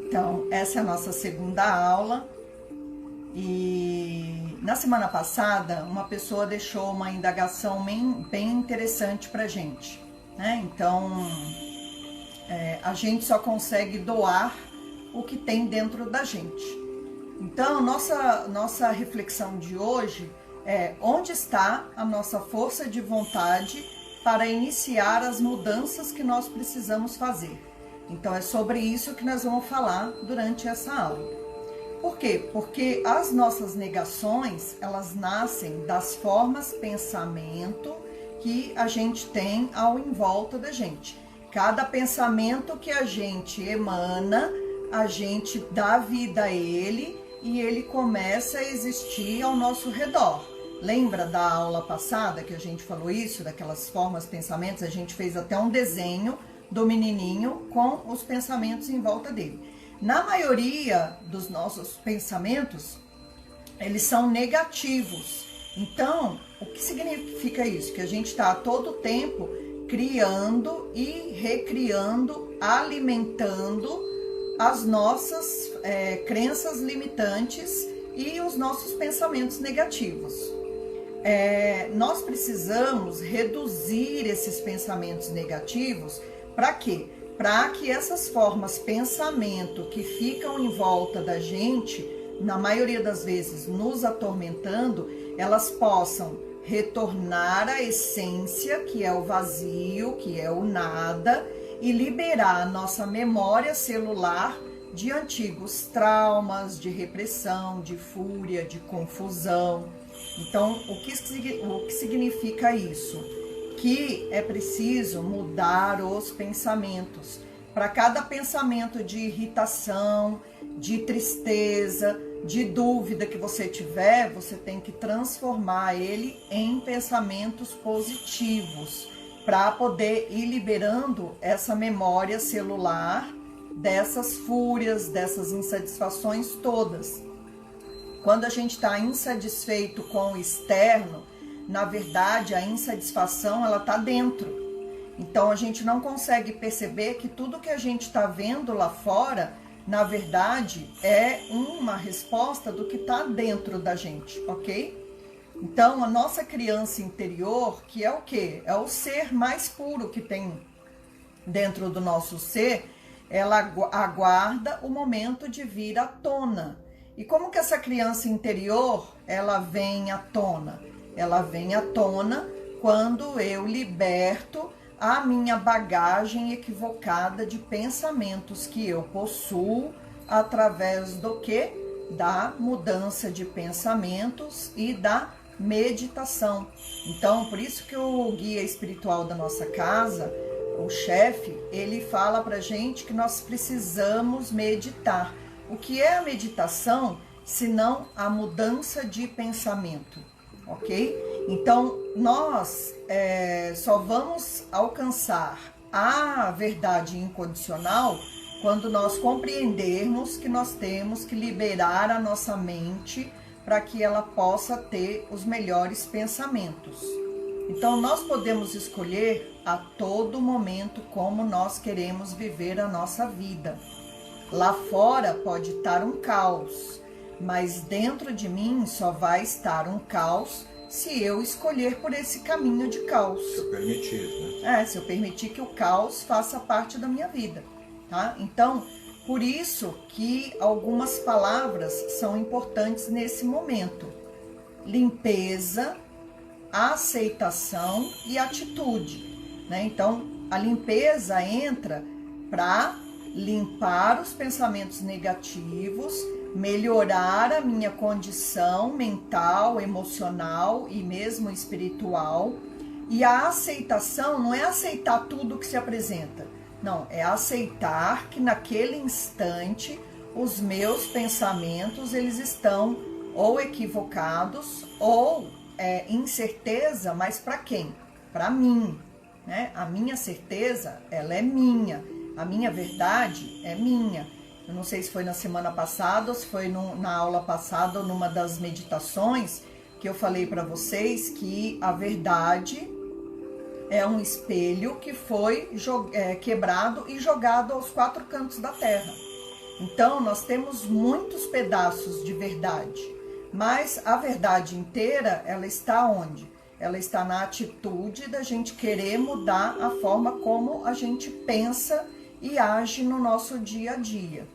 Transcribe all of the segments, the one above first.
Então, essa é a nossa segunda aula e na semana passada uma pessoa deixou uma indagação bem interessante para gente, né? Então, a gente só consegue doar o que tem dentro da gente. Então, nossa reflexão de hoje é: onde está a nossa força de vontade para iniciar as mudanças que nós precisamos fazer? Então, é sobre isso que nós vamos falar durante essa aula. Por quê? Porque as nossas negações, elas nascem das formas pensamento que a gente tem ao em volta da gente. Cada pensamento que a gente emana, a gente dá vida a ele e ele começa a existir ao nosso redor. Lembra da aula passada que a gente falou isso, daquelas formas pensamentos? A gente fez até um desenho do menininho com os pensamentos em volta dele. Na maioria dos nossos pensamentos, eles são negativos. Então, o que significa isso? Que a gente está a todo tempo criando e recriando, alimentando as nossas crenças limitantes e os nossos pensamentos negativos. Nós precisamos reduzir esses pensamentos negativos. Para quê? Para que essas formas pensamento que ficam em volta da gente, na maioria das vezes nos atormentando, elas possam retornar à essência, que é o vazio, que é o nada, e liberar a nossa memória celular de antigos traumas, de repressão, de fúria, de confusão. Então, o que significa isso? Que é preciso mudar os pensamentos. Para cada pensamento de irritação, de tristeza, de dúvida que você tiver, você tem que transformar ele em pensamentos positivos, para poder ir liberando essa memória celular dessas fúrias, dessas insatisfações todas. Quando a gente está insatisfeito com o externo, na verdade, a insatisfação, ela está dentro. Então, a gente não consegue perceber que tudo que a gente está vendo lá fora, na verdade, é uma resposta do que está dentro da gente, ok? Então, a nossa criança interior, que é o quê? É o ser mais puro que tem dentro do nosso ser, ela aguarda o momento de vir à tona. E como que essa criança interior, ela vem à tona? Ela vem à tona quando eu liberto a minha bagagem equivocada de pensamentos que eu possuo através do quê? Da mudança de pensamentos e da meditação. Então, por isso que o guia espiritual da nossa casa, o chefe, ele fala pra gente que nós precisamos meditar. O que é a meditação, senão a mudança de pensamento? Ok? Então, nós só vamos alcançar a verdade incondicional quando nós compreendermos que nós temos que liberar a nossa mente para que ela possa ter os melhores pensamentos. Então, nós podemos escolher a todo momento como nós queremos viver a nossa vida. Lá fora pode estar um caos, mas dentro de mim só vai estar um caos se eu escolher por esse caminho de caos. Se eu permitir, né? Se eu permitir que o caos faça parte da minha vida, tá? Então, por isso que algumas palavras são importantes nesse momento. Limpeza, aceitação e atitude, né? Então, a limpeza entra para limpar os pensamentos negativos, melhorar a minha condição mental, emocional e mesmo espiritual. E a aceitação não é aceitar tudo que se apresenta. Não, é aceitar que naquele instante os meus pensamentos, eles estão ou equivocados ou incerteza, mas para quem? Para mim, né? A minha certeza, ela é minha. A minha verdade é minha. Eu não sei se foi na semana passada, ou se foi na aula passada, ou numa das meditações, que eu falei para vocês que a verdade é um espelho que foi quebrado e jogado aos 4 cantos da terra. Então, nós temos muitos pedaços de verdade, mas a verdade inteira, ela está onde? Ela está na atitude da gente querer mudar a forma como a gente pensa e age no nosso dia a dia,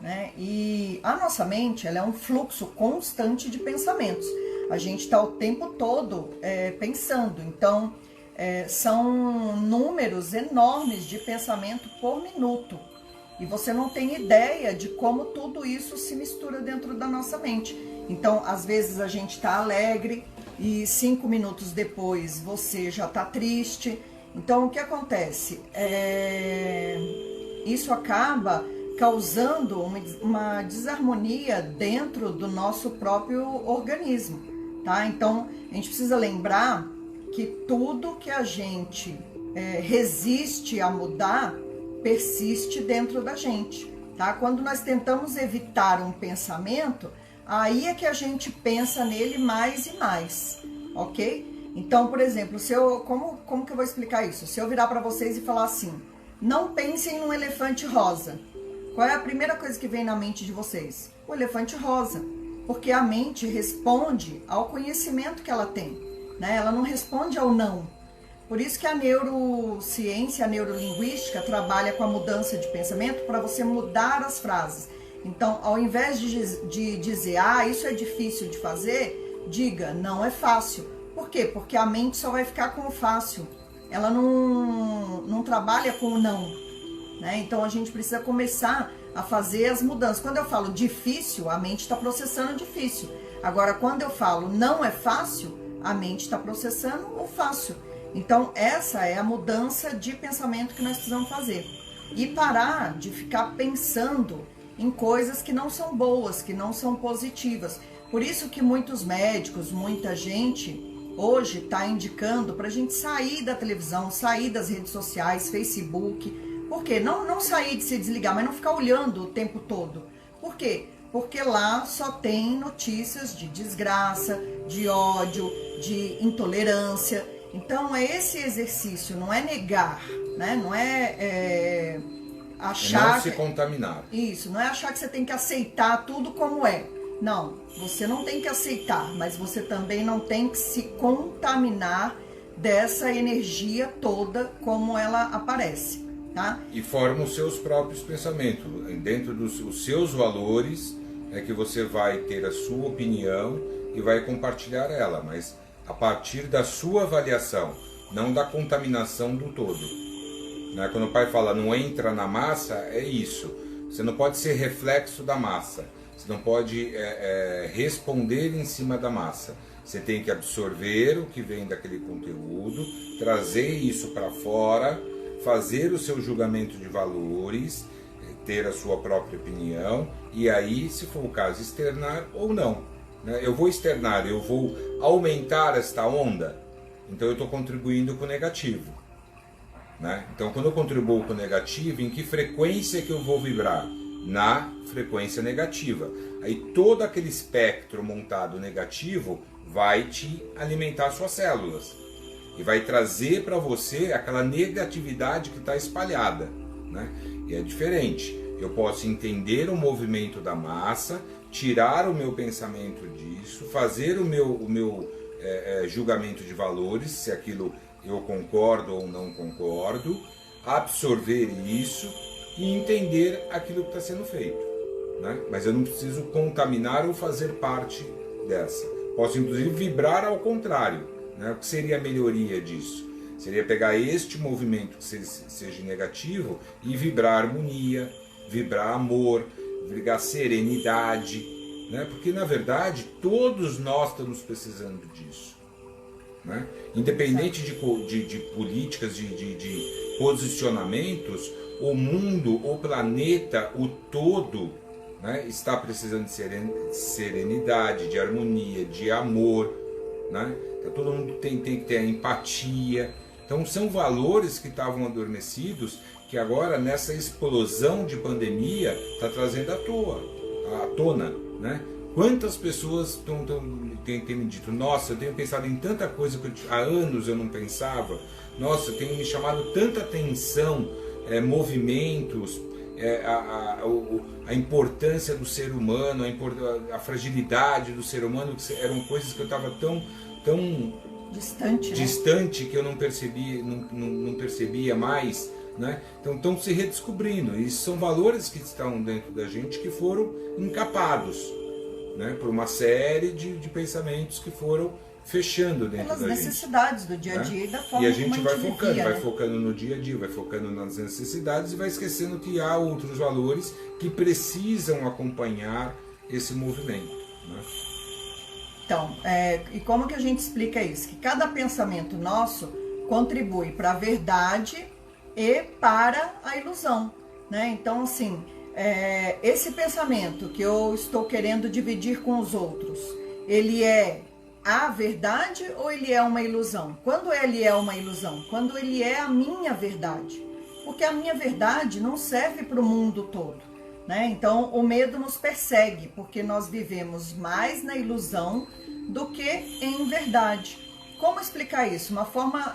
né? E a nossa mente, ela é um fluxo constante de pensamentos. A gente está o tempo todo pensando, então são números enormes de pensamento por minuto. E você não tem ideia de como tudo isso se mistura dentro da nossa mente. Então, às vezes a gente está alegre e 5 minutos depois você já está triste. Então, o que acontece? Isso acaba causando uma desarmonia dentro do nosso próprio organismo, tá? Então, a gente precisa lembrar que tudo que a gente resiste a mudar persiste dentro da gente, tá? Quando nós tentamos evitar um pensamento, aí é que a gente pensa nele mais e mais, ok? Então, por exemplo, como que eu vou explicar isso? Se eu virar para vocês e falar assim, não pensem num elefante rosa, qual é a primeira coisa que vem na mente de vocês? O elefante rosa, porque a mente responde ao conhecimento que ela tem, né? Ela não responde ao não. Por isso que a neurociência, a neurolinguística trabalha com a mudança de pensamento para você mudar as frases. Então, ao invés de dizer, isso é difícil de fazer, diga, não é fácil. Por quê? Porque a mente só vai ficar com o fácil. Ela não trabalha com o não, né? Então, a gente precisa começar a fazer as mudanças. Quando eu falo difícil, a mente está processando difícil. Agora, quando eu falo não é fácil, a mente está processando o fácil. Então, essa é a mudança de pensamento que nós precisamos fazer. E parar de ficar pensando em coisas que não são boas, que não são positivas. Por isso que muitos médicos, muita gente, hoje está indicando para a gente sair da televisão, sair das redes sociais, Facebook. Por quê? Não sair de se desligar, mas não ficar olhando o tempo todo. Por quê? Porque lá só tem notícias de desgraça, de ódio, de intolerância. Então, é esse exercício, não é negar, né? Não é achar... não se contaminar. Isso, não é achar que você tem que aceitar tudo como é. Não, você não tem que aceitar, mas você também não tem que se contaminar dessa energia toda como ela aparece, tá? E forma os seus próprios pensamentos. Dentro dos seus valores é que você vai ter a sua opinião e vai compartilhar ela, mas a partir da sua avaliação, não da contaminação do todo. Né? Quando o pai fala não entra na massa, é isso. Você não pode ser reflexo da massa. Você não pode responder em cima da massa. Você tem que absorver o que vem daquele conteúdo, trazer isso para fora, fazer o seu julgamento de valores, ter a sua própria opinião e aí, se for o caso, externar ou não. Eu vou externar, eu vou aumentar esta onda, então eu estou contribuindo com o negativo. Né? Então, quando eu contribuo com o negativo, em que frequência que eu vou vibrar? Na frequência negativa. Aí todo aquele espectro montado negativo vai te alimentar suas células e vai trazer para você aquela negatividade que está espalhada. Né? E é diferente. Eu posso entender o movimento da massa, tirar o meu pensamento disso, fazer o meu julgamento de valores, se aquilo eu concordo ou não concordo, absorver isso e entender aquilo que está sendo feito. Né? Mas eu não preciso contaminar ou fazer parte dessa. Posso inclusive vibrar ao contrário. Né? O que seria a melhoria disso? Seria pegar este movimento que seja negativo e vibrar harmonia, vibrar amor, vibrar serenidade, né? Porque na verdade todos nós estamos precisando disso, né? Independente de políticas, de posicionamentos, o mundo, o planeta, o todo, né, está precisando de serenidade, de harmonia, de amor, né? Então, todo mundo tem que ter a empatia. Então são valores que estavam adormecidos, que agora nessa explosão de pandemia está trazendo à tona, né? Quantas pessoas têm me dito, nossa, eu tenho pensado em tanta coisa que há anos eu não pensava, nossa, tem me chamado tanta atenção, movimentos, a importância do ser humano, a fragilidade do ser humano, que eram coisas que eu estava tão distante, né? Que eu não percebia mais, né? Então estão se redescobrindo, e são valores que estão dentro da gente que foram encapados, né? Por uma série de pensamentos que foram fechando dentro da gente. Pelas necessidades do dia a dia, né? E da forma e a gente vai focando, vivia, vai focando no dia a dia, vai focando nas necessidades e vai esquecendo que há outros valores que precisam acompanhar esse movimento, né? Então, e como que a gente explica isso? Que cada pensamento nosso contribui para a verdade e para a ilusão, né? Então, assim, esse pensamento que eu estou querendo dividir com os outros, ele é a verdade ou ele é uma ilusão? Quando ele é uma ilusão? Quando ele é a minha verdade. Porque a minha verdade não serve para o mundo todo, né? Então, o medo nos persegue, porque nós vivemos mais na ilusão do que em verdade. Como explicar isso? Uma forma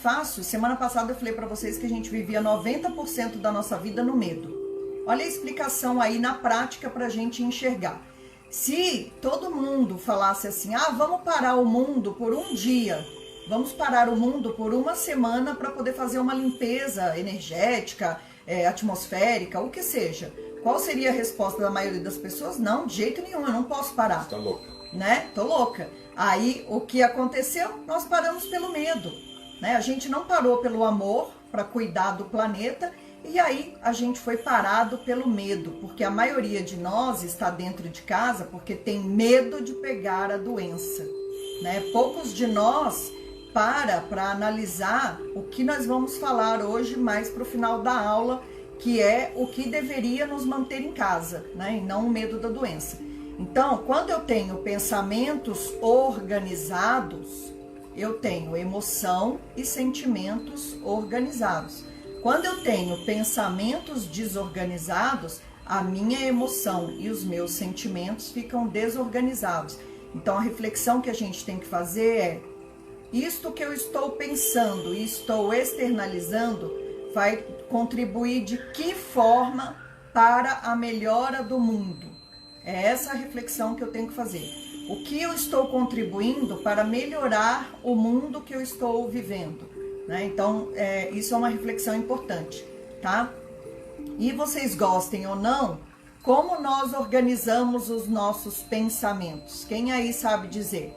fácil. Semana passada eu falei para vocês que a gente vivia 90% da nossa vida no medo. Olha a explicação aí na prática para a gente enxergar. Se todo mundo falasse assim, vamos parar o mundo por um dia, vamos parar o mundo por uma semana para poder fazer uma limpeza energética, atmosférica, o que seja. Qual seria a resposta da maioria das pessoas? Não, de jeito nenhum, eu não posso parar. Tá louca. Né? Tô louca. Aí, o que aconteceu? Nós paramos pelo medo, né? A gente não parou pelo amor para cuidar do planeta, e aí a gente foi parado pelo medo, porque a maioria de nós está dentro de casa porque tem medo de pegar a doença, né? Poucos de nós para analisar o que nós vamos falar hoje mais para o final da aula, que é o que deveria nos manter em casa, né? E não o medo da doença. Então, quando eu tenho pensamentos organizados, eu tenho emoção e sentimentos organizados. Quando eu tenho pensamentos desorganizados, a minha emoção e os meus sentimentos ficam desorganizados. Então, a reflexão que a gente tem que fazer é: isto que eu estou pensando e estou externalizando vai contribuir de que forma para a melhora do mundo? É essa a reflexão que eu tenho que fazer. O que eu estou contribuindo para melhorar o mundo que eu estou vivendo, né? Então, isso é uma reflexão importante, tá? E vocês gostem ou não, como nós organizamos os nossos pensamentos? Quem aí sabe dizer?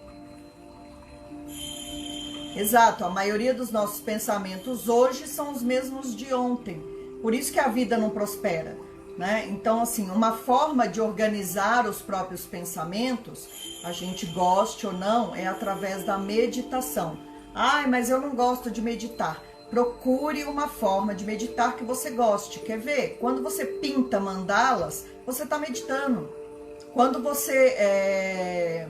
Exato, a maioria dos nossos pensamentos hoje são os mesmos de ontem. Por isso que a vida não prospera, né? Então, assim, uma forma de organizar os próprios pensamentos, a gente goste ou não, é através da meditação. Mas eu não gosto de meditar. Procure uma forma de meditar que você goste. Quer ver? Quando você pinta mandalas, você está meditando. Quando você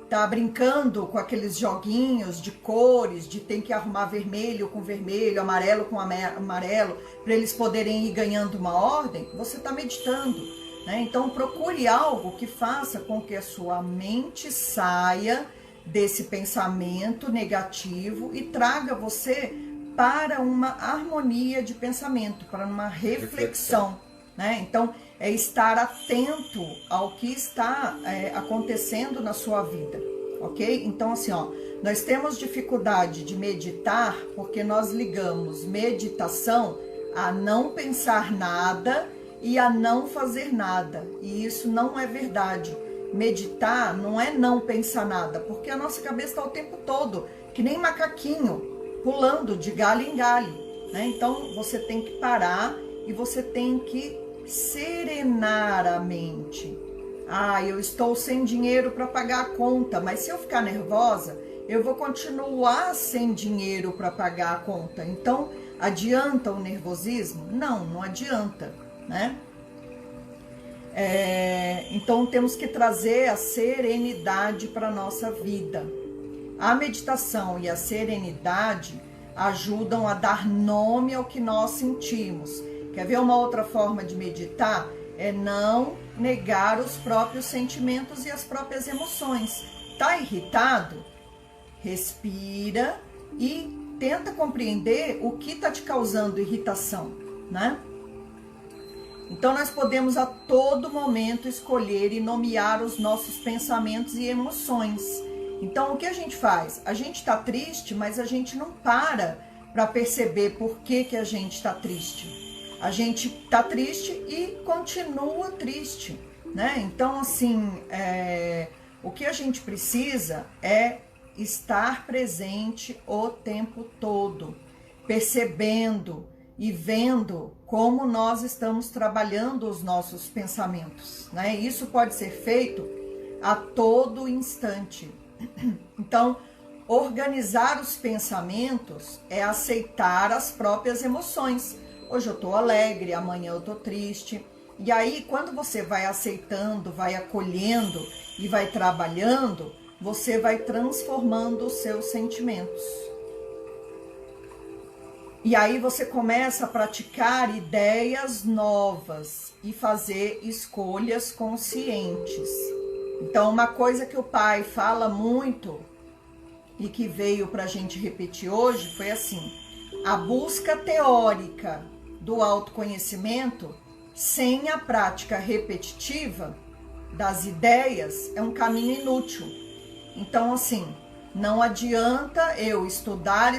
tá brincando com aqueles joguinhos de cores, de tem que arrumar vermelho com vermelho, amarelo com amarelo, para eles poderem ir ganhando uma ordem, você está meditando, né? Então procure algo que faça com que a sua mente saia desse pensamento negativo e traga você para uma harmonia de pensamento, para uma reflexão, né? Então, é estar atento ao que está acontecendo na sua vida, ok? Então, assim, nós temos dificuldade de meditar porque nós ligamos meditação a não pensar nada e a não fazer nada, e isso não é verdade. Meditar não é não pensar nada, porque a nossa cabeça está o tempo todo, que nem macaquinho, pulando de galho em galho, né? Então, você tem que parar e você tem que serenar a mente. Eu estou sem dinheiro para pagar a conta, mas se eu ficar nervosa, eu vou continuar sem dinheiro para pagar a conta. Então, adianta o nervosismo? Não, não adianta, né? Então, temos que trazer a serenidade para a nossa vida. A meditação e a serenidade ajudam a dar nome ao que nós sentimos. Quer ver uma outra forma de meditar? É não negar os próprios sentimentos e as próprias emoções. Tá irritado? Respira e tenta compreender o que está te causando irritação, né? Então nós podemos a todo momento escolher e nomear os nossos pensamentos e emoções. Então o que a gente faz? A gente está triste, mas a gente não para perceber por que a gente está triste. A gente está triste e continua triste, né? Então assim, o que a gente precisa é estar presente o tempo todo, percebendo e vendo como nós estamos trabalhando os nossos pensamentos, né? Isso pode ser feito a todo instante. Então, organizar os pensamentos é aceitar as próprias emoções. Hoje eu estou alegre, amanhã eu estou triste. E aí, quando você vai aceitando, vai acolhendo e vai trabalhando, você vai transformando os seus sentimentos. E aí você começa a praticar ideias novas e fazer escolhas conscientes. Então, uma coisa que o pai fala muito e que veio para a gente repetir hoje foi assim: a busca teórica do autoconhecimento sem a prática repetitiva das ideias é um caminho inútil. Então, assim, não adianta eu estudar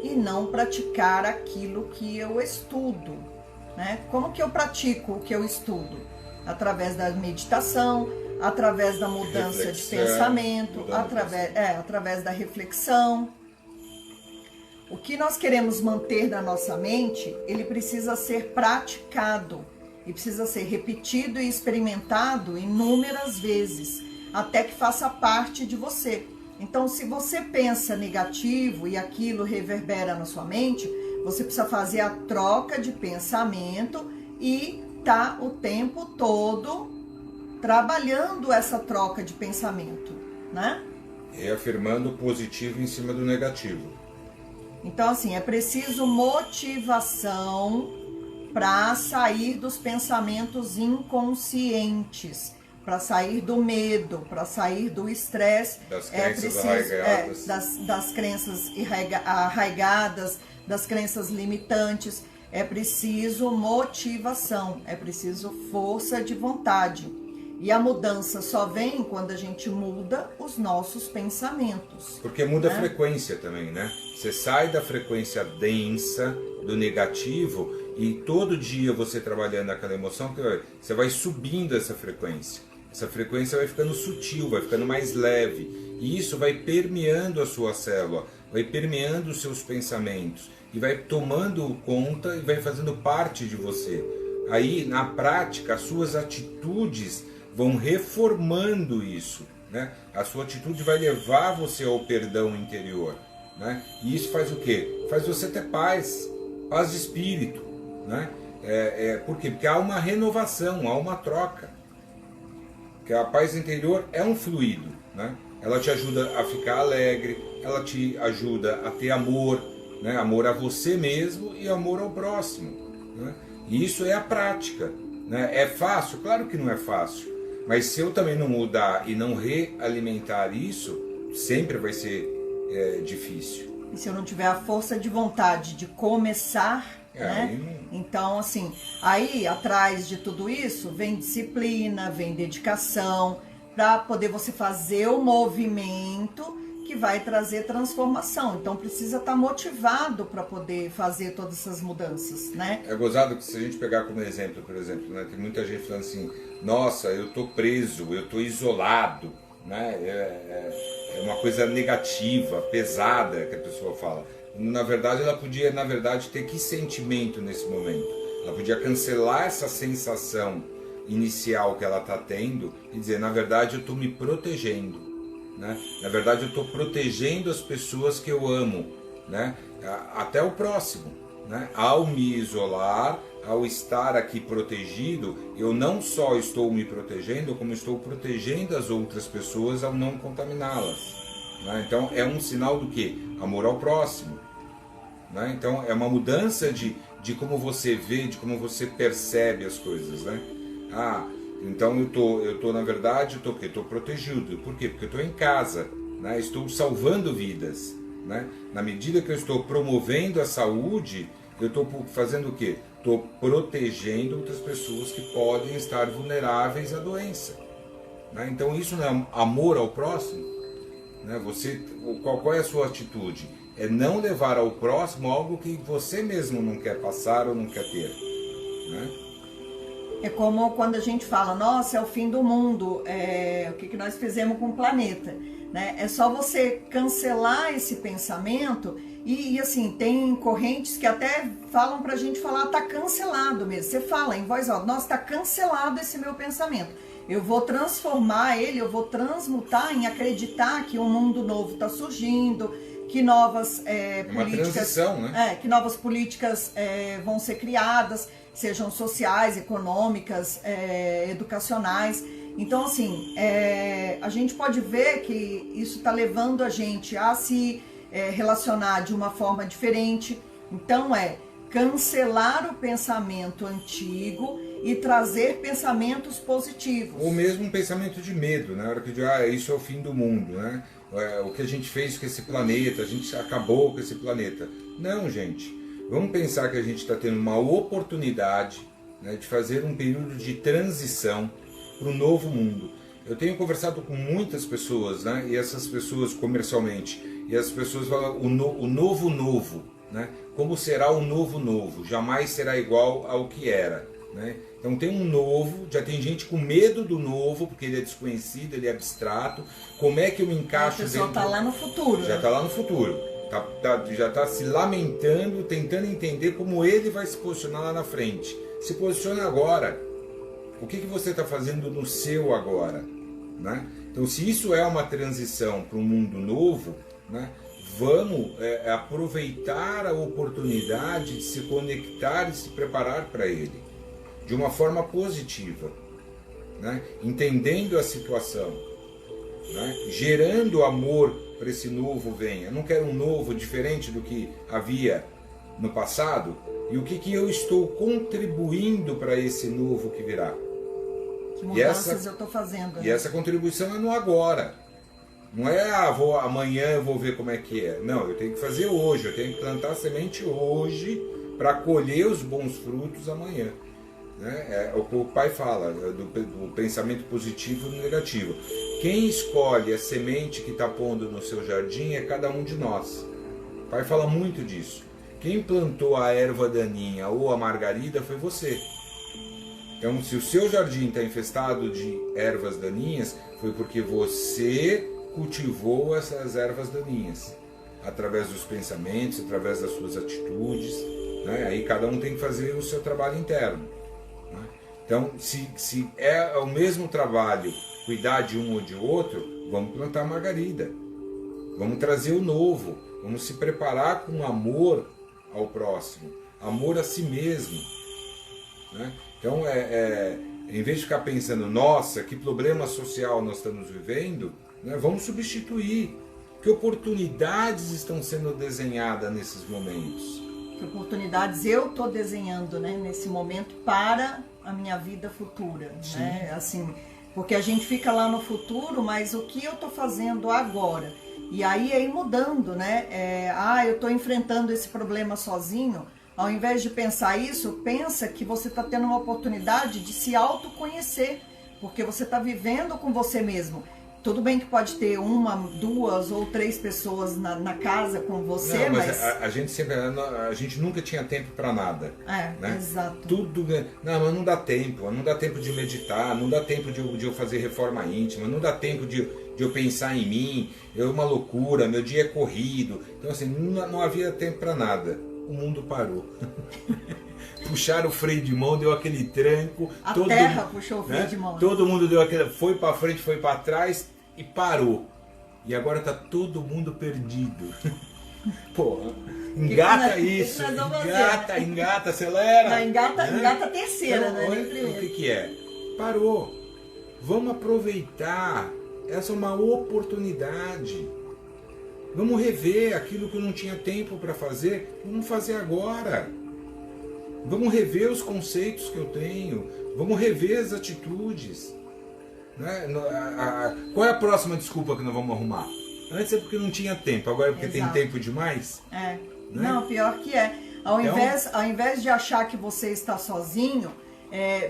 e não praticar aquilo que eu estudo, né? Como que eu pratico o que eu estudo? Através da meditação, através da mudança de pensamento, através da reflexão. O que nós queremos manter na nossa mente, ele precisa ser praticado e precisa ser repetido e experimentado inúmeras vezes, até que faça parte de você. Então, se você pensa negativo e aquilo reverbera na sua mente, você precisa fazer a troca de pensamento e tá o tempo todo trabalhando essa troca de pensamento, né? Reafirmando o positivo em cima do negativo. Então, assim, é preciso motivação para sair dos pensamentos inconscientes, para sair do medo, para sair do estresse. Das crenças arraigadas. Das crenças arraigadas, das crenças limitantes. É preciso motivação, é preciso força de vontade. E a mudança só vem quando a gente muda os nossos pensamentos. Porque muda a frequência também, né? Você sai da frequência densa, do negativo, e todo dia você trabalhando aquela emoção, você vai subindo essa frequência. Essa frequência vai ficando sutil, vai ficando mais leve. E isso vai permeando a sua célula, vai permeando os seus pensamentos. E vai tomando conta e vai fazendo parte de você. Aí, na prática, as suas atitudes vão reformando isso, né? A sua atitude vai levar você ao perdão interior, né? E isso faz o quê? Faz você ter paz de espírito, né? Por quê? Porque há uma renovação, há uma troca. Porque a paz interior é um fluido, né? Ela te ajuda a ficar alegre, ela te ajuda a ter amor, né? Amor a você mesmo e amor ao próximo, né? E isso é a prática, né? É fácil? Claro que não é fácil. Mas se eu também não mudar e não realimentar isso, sempre vai ser difícil. E se eu não tiver a força de vontade de começar, né? Então, assim, aí atrás de tudo isso vem disciplina, vem dedicação, para poder você fazer o movimento que vai trazer transformação. Então precisa estar motivado para poder fazer todas essas mudanças, né? É gozado que se a gente pegar como exemplo, por exemplo, né, tem muita gente falando assim: nossa, eu tô preso, eu tô isolado, né? É uma coisa negativa, pesada que a pessoa fala. Na verdade, ela podia, ter que sentimento nesse momento? Ela podia cancelar essa sensação inicial que ela está tendo e dizer: na verdade, eu estou me protegendo. Né? Na verdade, eu estou protegendo as pessoas que eu amo, né? Até o próximo, né? Ao me isolar, ao estar aqui protegido, eu não só estou me protegendo, como estou protegendo as outras pessoas ao não contaminá-las, né? Então é um sinal do quê? Amor ao próximo, né? Então é uma mudança de como você vê, de como você percebe as coisas, né? Então eu tô na verdade, estou protegido. Por quê? Porque eu estou em casa, né? Estou salvando vidas, né? Na medida que eu estou promovendo a saúde, eu estou fazendo o quê? estou protegendo outras pessoas que podem estar vulneráveis à doença. Né? Então isso não é amor ao próximo? Né? Qual é a sua atitude? É não levar ao próximo algo que você mesmo não quer passar ou não quer ter. Né? É como quando a gente fala, nossa, é o fim do mundo, o que nós fizemos com o planeta. Né? É só você cancelar esse pensamento e assim, tem correntes que até falam pra gente falar, tá cancelado mesmo. Você fala em voz alta, nossa, tá cancelado esse meu pensamento. Eu vou transformar ele, eu vou transmutar em acreditar que um mundo novo está surgindo, que novas políticas, transição, né? Que novas políticas vão ser criadas, sejam sociais, econômicas, educacionais. Então, assim, a gente pode ver que isso está levando a gente a se relacionar de uma forma diferente. Então, cancelar o pensamento antigo e trazer pensamentos positivos. Ou mesmo um pensamento de medo, né? Na hora que diz, isso é o fim do mundo, né? O que a gente fez com esse planeta, a gente acabou com esse planeta. Não, gente. Vamos pensar que a gente está tendo uma oportunidade, né, de fazer um período de transição para um novo mundo. Eu tenho conversado com muitas pessoas, né? E essas pessoas comercialmente, e as pessoas falam o novo, né? Como será o novo? Jamais será igual ao que era. Né? Então tem um novo, já tem gente com medo do novo, porque ele é desconhecido, ele é abstrato. Como é que eu me encaixo dentro? A pessoa está lá no futuro. Já está lá no futuro. Já está se lamentando, tentando entender como ele vai se posicionar lá na frente. Se posicione agora. O que você está fazendo no seu agora? Né? Então, se isso é uma transição para um mundo novo, né, vamos aproveitar a oportunidade de se conectar e se preparar para ele de uma forma positiva, né? Entendendo a situação, né? Gerando amor para esse novo venha. Eu não quero um novo diferente do que havia no passado. E o que eu estou contribuindo para esse novo que virá? Que mudanças eu estou fazendo? E essa contribuição é no agora. Não é amanhã eu vou ver como é que é. Não, eu tenho que fazer hoje. Eu tenho que plantar semente hoje para colher os bons frutos amanhã. Né? O que o pai fala do pensamento positivo e negativo. Quem escolhe a semente que está pondo no seu jardim é cada um de nós. O pai fala muito disso. Quem plantou a erva daninha ou a margarida foi você. Então, se o seu jardim está infestado de ervas daninhas, foi porque você cultivou essas ervas daninhas através dos pensamentos, através das suas atitudes. Né? Aí cada um tem que fazer o seu trabalho interno. Então, se é o mesmo trabalho cuidar de um ou de outro, vamos plantar margarida. Vamos trazer o novo. Vamos se preparar com amor ao próximo. Amor a si mesmo. Né? Então, em vez de ficar pensando, nossa, que problema social nós estamos vivendo, né, vamos substituir. Que oportunidades estão sendo desenhadas nesses momentos? Que oportunidades eu estou desenhando, né, nesse momento para a minha vida futura, né? Assim, porque a gente fica lá no futuro, mas o que eu estou fazendo agora? E aí é ir mudando, né? Eu estou enfrentando esse problema sozinho. Ao invés de pensar isso, pensa que você está tendo uma oportunidade de se autoconhecer, porque você está vivendo com você mesmo. Tudo bem que pode ter uma, duas ou três pessoas na casa com você, não, mas a gente sempre, a gente nunca tinha tempo para nada. Né? Exato. Tudo, não, mas não dá tempo de meditar, não dá tempo de eu fazer reforma íntima, não dá tempo de eu pensar em mim, é uma loucura, meu dia é corrido. Então assim, não havia tempo para nada. O mundo parou. Puxaram o freio de mão, deu aquele tranco. A terra puxou o freio de mão. Todo mundo deu aquele, foi para frente, foi para trás e parou. E agora tá todo mundo perdido. Pô, engata isso, engata, acelera. Não, engata a terceira, então, né? O que é? Parou. Vamos aproveitar. Essa é uma oportunidade. Vamos rever aquilo que eu não tinha tempo para fazer. Vamos fazer agora. Vamos rever os conceitos que eu tenho. Vamos rever as atitudes. Né? Qual é a próxima desculpa que nós vamos arrumar? Antes é porque não tinha tempo, agora é porque tem tempo demais? Né? Não, pior que é. Ao invés de achar que você está sozinho,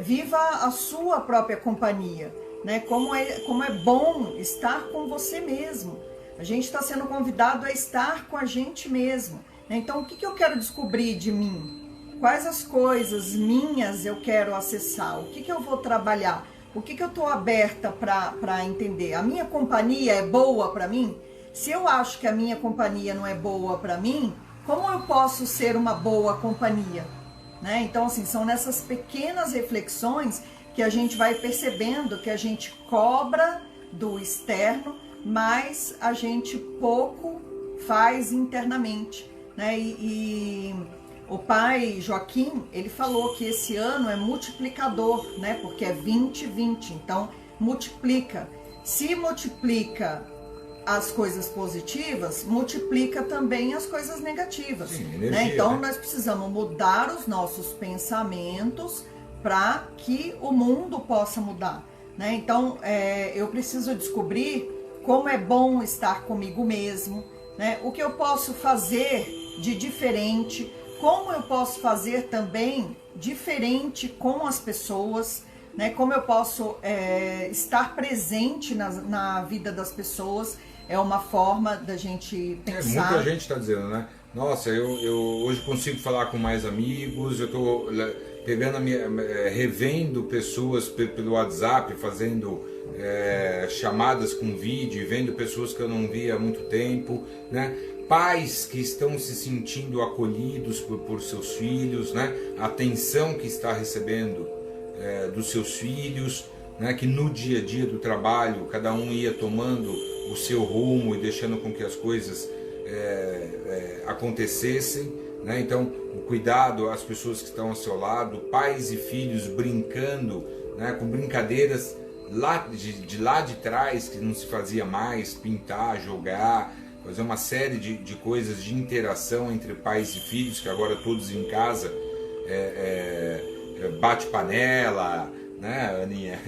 viva a sua própria companhia, né? Como é bom estar com você mesmo. A gente está sendo convidado a estar com a gente mesmo, né? Então, o que eu quero descobrir de mim? Quais as coisas minhas eu quero acessar? O que eu vou trabalhar? O que eu estou aberta para entender? A minha companhia é boa para mim? Se eu acho que a minha companhia não é boa para mim, como eu posso ser uma boa companhia? Né? Então, assim, são nessas pequenas reflexões que a gente vai percebendo que a gente cobra do externo, mas a gente pouco faz internamente, né? E o pai Joaquim, ele falou que esse ano é multiplicador, né? Porque é 20-20, então multiplica. Se multiplica as coisas positivas, multiplica também as coisas negativas. Sim, energia, né? Então né? nós precisamos mudar os nossos pensamentos para que o mundo possa mudar. Né? Então eu preciso descobrir como é bom estar comigo mesmo, né? O que eu posso fazer de diferente, como eu posso fazer também diferente com as pessoas, né? Como eu posso estar presente na vida das pessoas, é uma forma da gente pensar. Muita gente está dizendo, né? Nossa, eu hoje consigo falar com mais amigos, eu estou pegando revendo pessoas pelo WhatsApp, fazendo chamadas com vídeo, vendo pessoas que eu não via há muito tempo, né? Pais que estão se sentindo acolhidos por seus filhos, né? A atenção que está recebendo dos seus filhos, né? Que no dia a dia do trabalho cada um ia tomando o seu rumo e deixando com que as coisas acontecessem, né? Então o cuidado às pessoas que estão ao seu lado, pais e filhos brincando, né? Com brincadeiras de lá de trás que não se fazia mais, pintar, jogar, fazer uma série de coisas de interação entre pais e filhos, que agora todos em casa, bate panela, né, Aninha?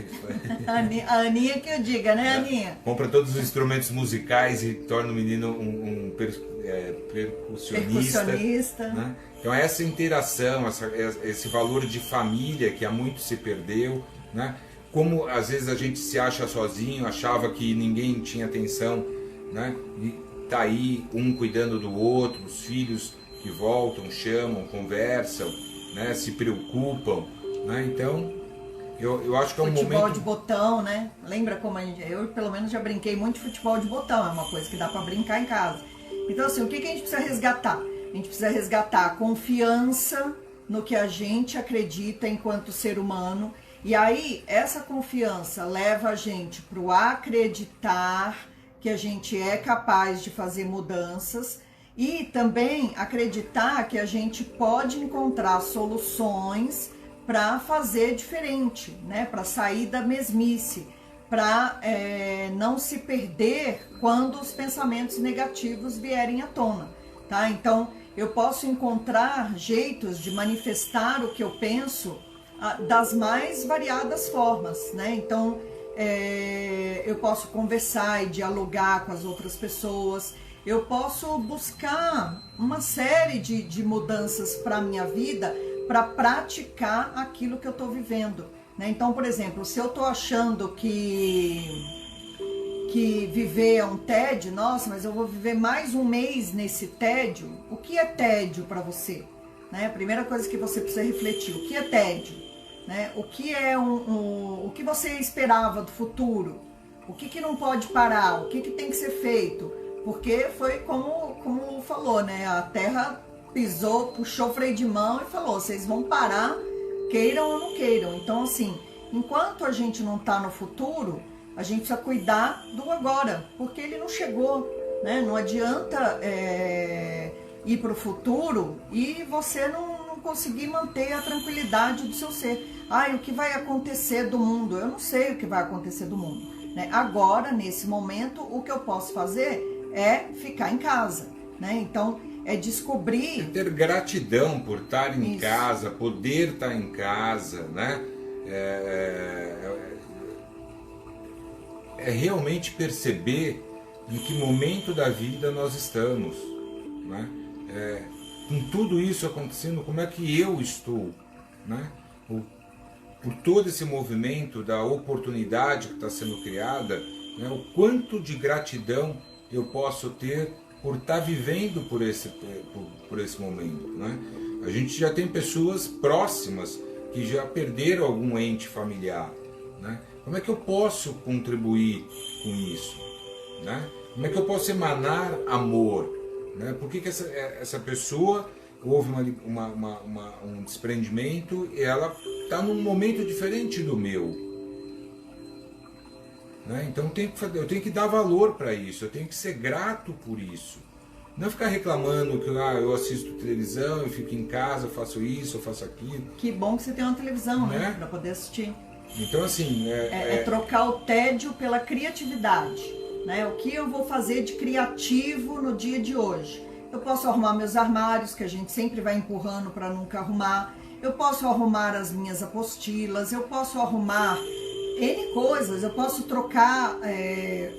A Aninha que eu diga, né, Aninha? Compra todos os instrumentos musicais e torna o menino um percussionista. Né? Então essa interação, esse valor de família que há muito se perdeu, né? Como às vezes a gente se acha sozinho, achava que ninguém tinha atenção, né? E tá aí um cuidando do outro, os filhos que voltam, chamam, conversam, né? Se preocupam, né? Então eu acho que é um momento... Futebol de botão, né? Lembra como eu pelo menos já brinquei muito de futebol de botão, é uma coisa que dá para brincar em casa. Então assim, o que a gente precisa resgatar? A gente precisa resgatar a confiança no que a gente acredita enquanto ser humano. E aí, essa confiança leva a gente para o acreditar que a gente é capaz de fazer mudanças e também acreditar que a gente pode encontrar soluções para fazer diferente, né? Para sair da mesmice, para não se perder quando os pensamentos negativos vierem à tona, tá? Então, eu posso encontrar jeitos de manifestar o que eu penso das mais variadas formas, né? Então, eu posso conversar e dialogar com as outras pessoas, eu posso buscar uma série de mudanças para a minha vida para praticar aquilo que eu estou vivendo, né? Então, por exemplo, se eu estou achando que viver é um tédio, nossa, mas eu vou viver mais um mês nesse tédio, o que é tédio para você? Né? A primeira coisa que você precisa refletir, o que é tédio? Né? O que é o que você esperava do futuro? O que não pode parar? O que tem que ser feito? Porque foi como falou, né? A Terra pisou, puxou o freio de mão e falou, vocês vão parar, queiram ou não queiram. Então, assim, enquanto a gente não está no futuro, a gente precisa cuidar do agora, porque ele não chegou, né? Não adianta ir para o futuro e você não conseguir manter a tranquilidade do seu ser. O que vai acontecer do mundo? Eu não sei o que vai acontecer do mundo, né? Agora, nesse momento, o que eu posso fazer é ficar em casa, né? Então, é descobrir... ter gratidão por estar em casa, poder estar em casa, né? É realmente perceber em que momento da vida nós estamos, né? com tudo isso acontecendo, como é que eu estou, né? Por todo esse movimento da oportunidade que está sendo criada, né? O quanto de gratidão eu posso ter por estar vivendo por esse momento, né? A gente já tem pessoas próximas que já perderam algum ente familiar, né? Como é que eu posso contribuir com isso, né? Como é que eu posso emanar amor, né? Por que essa pessoa houve um desprendimento e ela está num momento diferente do meu, né? Então eu tenho que dar valor para isso, eu tenho que ser grato por isso. Não ficar reclamando que eu assisto televisão, eu fico em casa, eu faço isso, eu faço aquilo. Que bom que você tem uma televisão, né? Para poder assistir. Então, assim... É trocar o tédio pela criatividade, né? O que eu vou fazer de criativo no dia de hoje? Eu posso arrumar meus armários, que a gente sempre vai empurrando para nunca arrumar. Eu posso arrumar as minhas apostilas, eu posso arrumar N coisas, eu posso trocar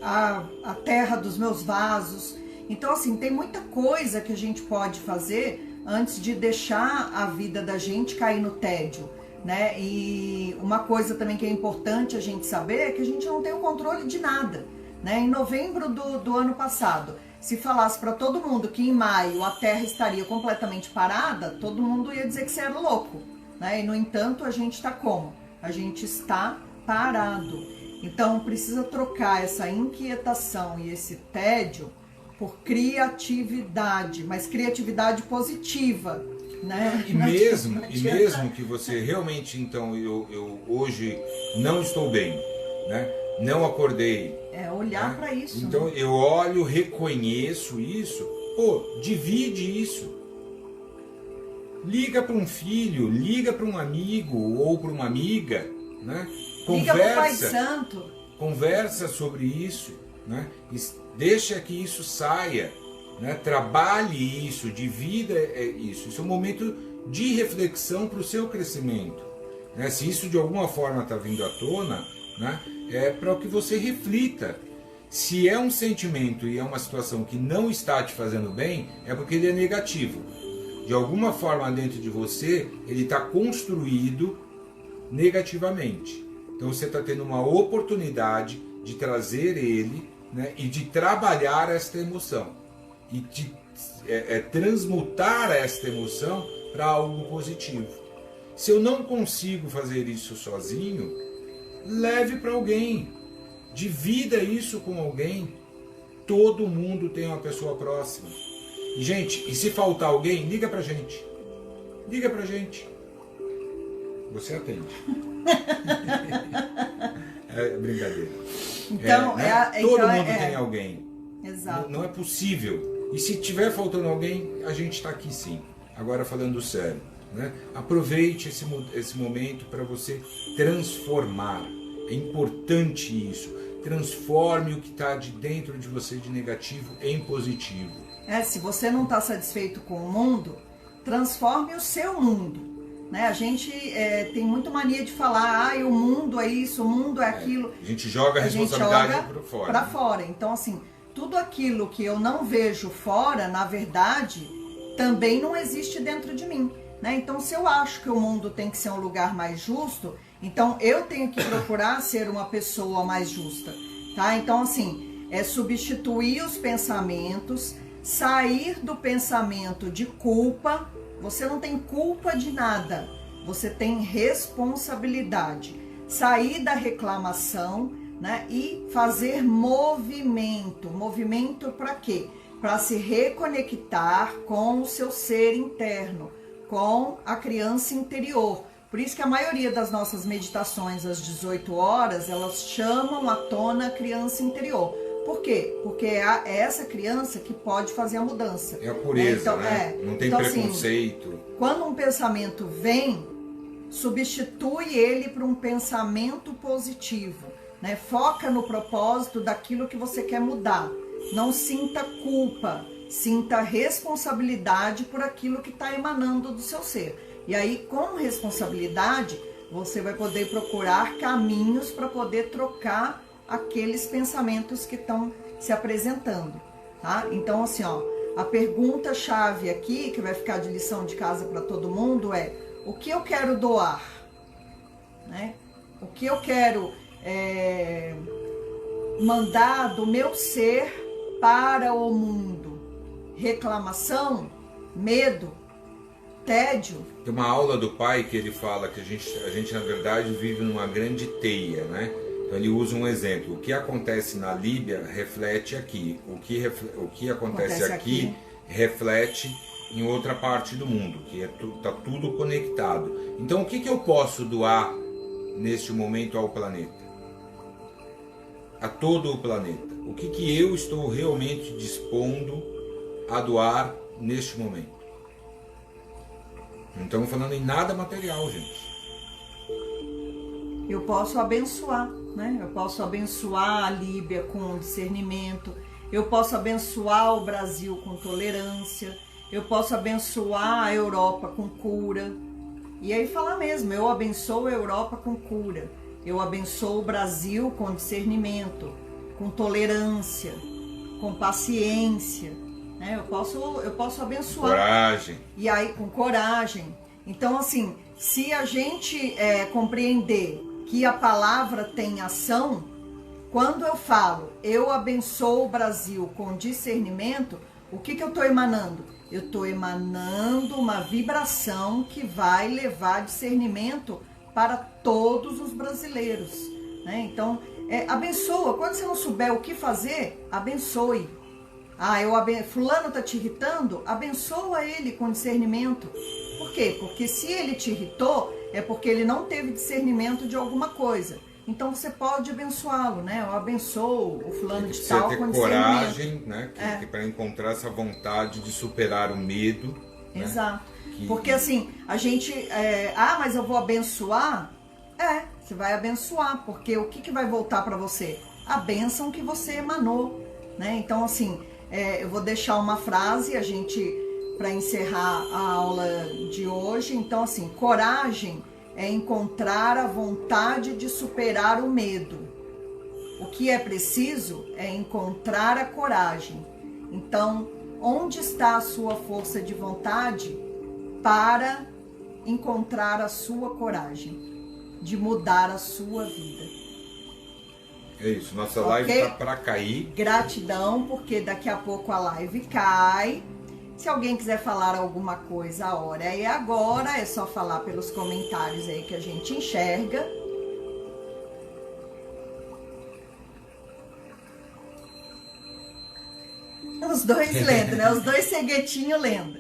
a terra dos meus vasos. Então, assim, tem muita coisa que a gente pode fazer antes de deixar a vida da gente cair no tédio, né? E uma coisa também que é importante a gente saber é que a gente não tem o controle de nada, né? Em novembro do ano passado, se falasse para todo mundo que em maio a Terra estaria completamente parada, todo mundo ia dizer que você era louco, né? E, no entanto, a gente está como? A gente está parado. Então, precisa trocar essa inquietação e esse tédio por criatividade, mas criatividade positiva, né? E mesmo que você realmente, então, eu hoje não estou bem, né? Não acordei. É olhar, né, para isso. Então, né, eu olho, reconheço isso, divide isso. Liga para um filho, liga para um amigo ou para uma amiga, né? Liga para o Pai Santo. Conversa sobre isso, né? Deixa que isso saia, né? Trabalhe isso, divida isso. Isso é um momento de reflexão para o seu crescimento, né? Se isso de alguma forma está vindo à tona, né? É para que você reflita. Se é um sentimento e é uma situação que não está te fazendo bem, é porque ele é negativo. De alguma forma dentro de você, ele está construído negativamente. Então você está tendo uma oportunidade de trazer ele, né, e de trabalhar esta emoção e de transmutar esta emoção para algo positivo. Se eu não consigo fazer isso sozinho, leve para alguém, divida isso com alguém. Todo mundo tem uma pessoa próxima. E, gente, e se faltar alguém, liga pra gente. Liga pra gente. Você atende. É brincadeira. Então, todo mundo tem alguém. Exato. Não é possível. E se tiver faltando alguém, a gente está aqui sim. Agora falando sério, né? Aproveite esse momento para você transformar. É importante isso. Transforme o que está de dentro de você de negativo em positivo. Se você não está satisfeito com o mundo, transforme o seu mundo. Né? A gente tem muito mania de falar, o mundo é isso, o mundo é aquilo. A gente joga a responsabilidade para fora. Então, assim, tudo aquilo que eu não vejo fora, na verdade, também não existe dentro de mim. Né? Então, se eu acho que o mundo tem que ser um lugar mais justo, então eu tenho que procurar ser uma pessoa mais justa. Tá? Então, assim, substituir os pensamentos, sair do pensamento de culpa. Você não tem culpa de nada, você tem responsabilidade. Sair da reclamação, né, e fazer movimento. Movimento para quê? Para se reconectar com o seu ser interno, com a criança interior. Por isso que a maioria das nossas meditações às 18 horas, elas chamam à tona a criança interior. Por quê? Porque é essa criança que pode fazer a mudança. É a pureza, então, né? Não tem preconceito. Assim, quando um pensamento vem, substitui ele por um pensamento positivo. Né? Foca no propósito daquilo que você quer mudar. Não sinta culpa, sinta responsabilidade por aquilo que está emanando do seu ser. E aí, com responsabilidade, você vai poder procurar caminhos para poder trocar aqueles pensamentos que estão se apresentando, tá? Então, assim, a pergunta-chave aqui, que vai ficar de lição de casa para todo mundo, é: o que eu quero doar? Né? O que eu quero mandar do meu ser para o mundo? Reclamação? Medo? Tédio? Tem uma aula do pai que ele fala que a gente na verdade vive numa grande teia, né? Então ele usa um exemplo: o que acontece na Líbia reflete aqui, o que acontece aqui reflete em outra parte do mundo, que tá tudo conectado. Então o que eu posso doar neste momento ao planeta? A todo o planeta. O que eu estou realmente dispondo a doar neste momento? Não estamos falando em nada material, gente. Eu posso abençoar, né? Eu posso abençoar a Líbia com discernimento, eu posso abençoar o Brasil com tolerância, eu posso abençoar a Europa com cura. E aí falar mesmo, eu abençoo a Europa com cura, eu abençoo o Brasil com discernimento, com tolerância, com paciência, né? Eu posso abençoar. Coragem. E aí, com coragem. Então, assim, se a gente compreender que a palavra tem ação, quando eu falo, eu abençoo o Brasil com discernimento, o que eu estou emanando? Eu estou emanando uma vibração que vai levar discernimento para todos os brasileiros, né? Então, abençoa. Quando você não souber o que fazer, abençoe. Fulano está te irritando, abençoa ele com discernimento. Por quê? Porque se ele te irritou, é porque ele não teve discernimento de alguma coisa. Então você pode abençoá-lo, né? Eu abençoo o fulano de tal com discernimento. Coragem, né? Que para encontrar essa vontade de superar o medo. Exato. Né? Porque assim, a gente... mas eu vou abençoar? Você vai abençoar, porque o que vai voltar para você? A bênção que você emanou, né? Então assim, eu vou deixar uma frase, para encerrar a aula de hoje. Então assim, coragem é encontrar a vontade de superar o medo. O que é preciso é encontrar a coragem. Então, onde está a sua força de vontade para encontrar a sua coragem de mudar a sua vida? É isso, nossa live está para cair. Gratidão, porque daqui a pouco a live cai. Se alguém quiser falar alguma coisa, a hora é agora. É só falar pelos comentários aí que a gente enxerga. Os dois lendo, né? Os dois ceguetinhos lendo.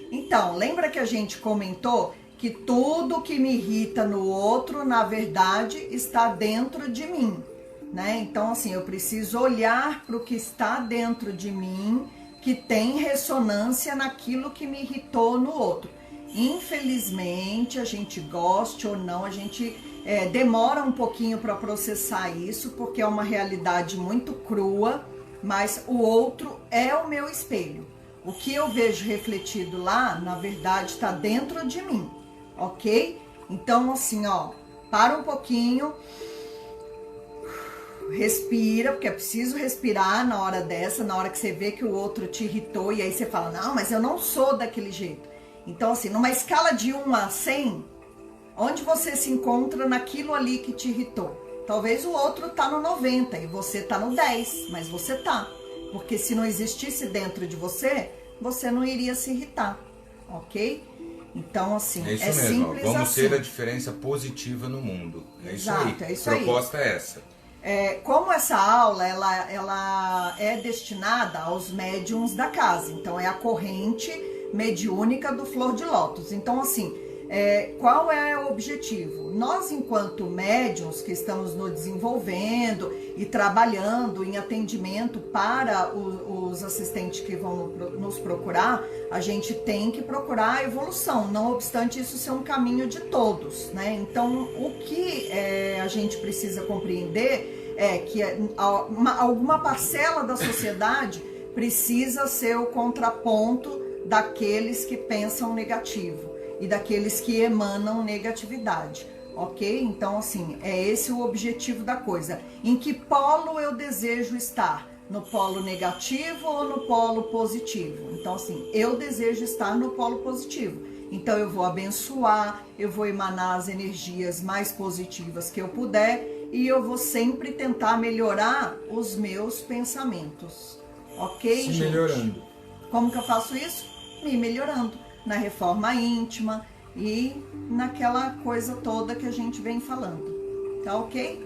Então, lembra que a gente comentou que tudo que me irrita no outro, na verdade, está dentro de mim, né? Então, assim, eu preciso olhar para o que está dentro de mim, que tem ressonância naquilo que me irritou no outro. Infelizmente, a gente goste ou não, a gente demora um pouquinho para processar isso, porque é uma realidade muito crua, mas o outro é o meu espelho. O que eu vejo refletido lá, na verdade, está dentro de mim, ok? Então, assim, para um pouquinho... Respira, porque é preciso respirar na hora dessa, na hora que você vê que o outro te irritou, e aí você fala, não, mas eu não sou daquele jeito. Então, assim, numa escala de 1 a 100, onde você se encontra naquilo ali que te irritou? Talvez o outro tá no 90 e você tá no 10, mas você tá. Porque se não existisse dentro de você, você não iria se irritar, ok? Então, assim, é isso mesmo, simples vamos assim. ser a diferença positiva no mundo. Exato, é isso a aí. proposta é essa. Como essa aula ela é destinada aos médiums da casa, então é a corrente mediúnica do Flor de Lótus. Então, assim, qual é o objetivo? Nós, enquanto médiums que estamos nos desenvolvendo e trabalhando em atendimento para os assistentes que vão nos procurar, a gente tem que procurar a evolução, não obstante isso ser um caminho de todos, né? Então, o que a gente precisa compreender é que alguma parcela da sociedade precisa ser o contraponto daqueles que pensam negativo e daqueles que emanam negatividade, ok? Então, assim, é esse o objetivo da coisa. Em que polo eu desejo estar? No polo negativo ou no polo positivo? Então, assim, eu desejo estar no polo positivo. Então, eu vou abençoar, eu vou emanar as energias mais positivas que eu puder e eu vou sempre tentar melhorar os meus pensamentos. Ok, gente? Se melhorando. Como que eu faço isso? Me melhorando na reforma íntima e naquela coisa toda que a gente vem falando. Tá ok?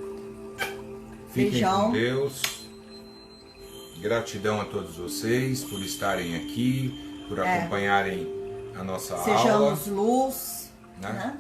Fiquem Beijão. com Deus. Gratidão a todos vocês por estarem aqui, por acompanharem a nossa aula. Sejamos luz, né? né?